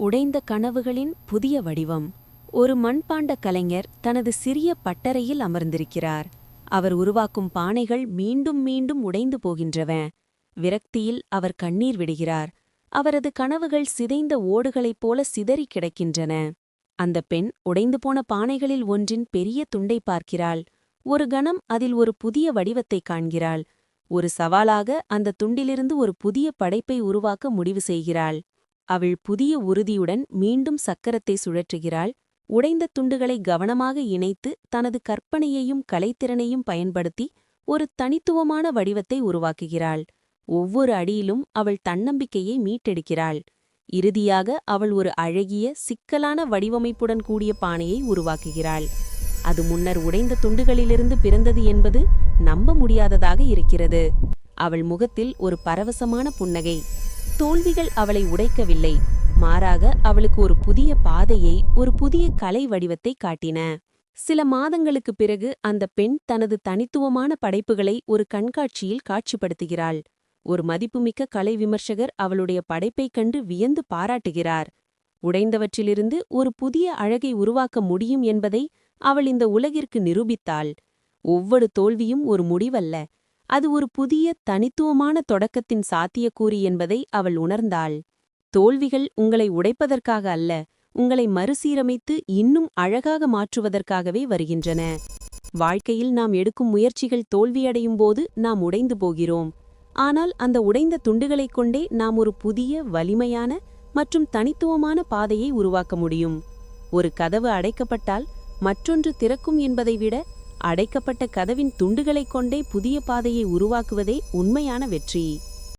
உடைந்த கனவுகளின் புதிய வடிவம். ஒரு மண்பாண்ட கலைஞர் தனது சிறிய பட்டறையில் அமர்ந்திருக்கிறார். அவர் உருவாக்கும் பானைகள் மீண்டும் மீண்டும் உடைந்து போகின்றன. விரக்தியில் அவர் கண்ணீர் விடுகிறார். அவரது கனவுகள் சிதைந்த ஓடுகளைப் போல சிதறி கிடக்கின்றன. அந்த பெண் உடைந்து போன பானைகளில் ஒன்றின் பெரிய துண்டை பார்க்கிறாள். ஒரு கணம் அதில் ஒரு புதிய வடிவத்தைக் காண்கிறாள். ஒரு சவாலாக அந்த துண்டிலிருந்து ஒரு புதிய படைப்பை உருவாக்க முடிவு செய்கிறாள். அவள் புதிய உறுதியுடன் மீண்டும் சக்கரத்தை சுழற்றுகிறாள். உடைந்த துண்டுகளை கவனமாக இணைத்து தனது கற்பனையையும் கலைத்திறனையும் பயன்படுத்தி ஒரு தனித்துவமான வடிவத்தை உருவாக்குகிறாள். ஒவ்வொரு அடியிலும் அவள் தன்னம்பிக்கையை மீட்டெடுக்கிறாள். இறுதியாக அவள் ஒரு அழகிய சிக்கலான வடிவமைப்புடன் கூடிய பானையை உருவாக்குகிறாள். அது முன்னர் உடைந்த துண்டுகளிலிருந்து பிறந்தது என்பது நம்ப முடியாததாக இருக்கிறது. அவள் முகத்தில் ஒரு பரவசமான புன்னகை. தோல்விகள் அவளை உடைக்கவில்லை, மாறாக அவளுக்கு ஒரு புதிய பாதையை, ஒரு புதிய கலை வடிவத்தை காட்டின. சில மாதங்களுக்குப் பிறகு அந்த பெண் தனது தனித்துவமான படைப்புகளை ஒரு கண்காட்சியில் காட்சிப்படுத்துகிறாள். ஒரு மதிப்புமிக்க கலை விமர்சகர் அவளுடைய படைப்பைக் கண்டு வியந்து பாராட்டுகிறார். உடைந்தவற்றிலிருந்து ஒரு புதிய அழகை உருவாக்க முடியும் என்பதை அவள் இந்த உலகிற்கு நிரூபித்தாள். ஒவ்வொரு தோல்வியும் ஒரு முடிவல்ல, அது ஒரு புதிய தனித்துவமான தொடக்கத்தின் சாத்தியக்கூறு என்பதை அவள் உணர்ந்தாள். தோல்விகள் உங்களை உடைப்பதற்காக அல்ல, உங்களை மறுசீரமைத்து இன்னும் அழகாக மாற்றுவதற்காகவே வருகின்றன. வாழ்க்கையில் நாம் எடுக்கும் முயற்சிகள் தோல்வியடையும் போது நாம் உடைந்து போகிறோம். ஆனால் அந்த உடைந்த துண்டுகளைக் கொண்டே நாம் ஒரு புதிய, வலிமையான மற்றும் தனித்துவமான பாதையை உருவாக்க முடியும். ஒரு கதவு அடைக்கப்பட்டால் மற்றொன்று திறக்கும் என்பதை விட, அடைக்கப்பட்ட கதவின் துண்டுகளைக் கொண்டே புதிய பாதையை உருவாக்குவதே உண்மையான வெற்றி.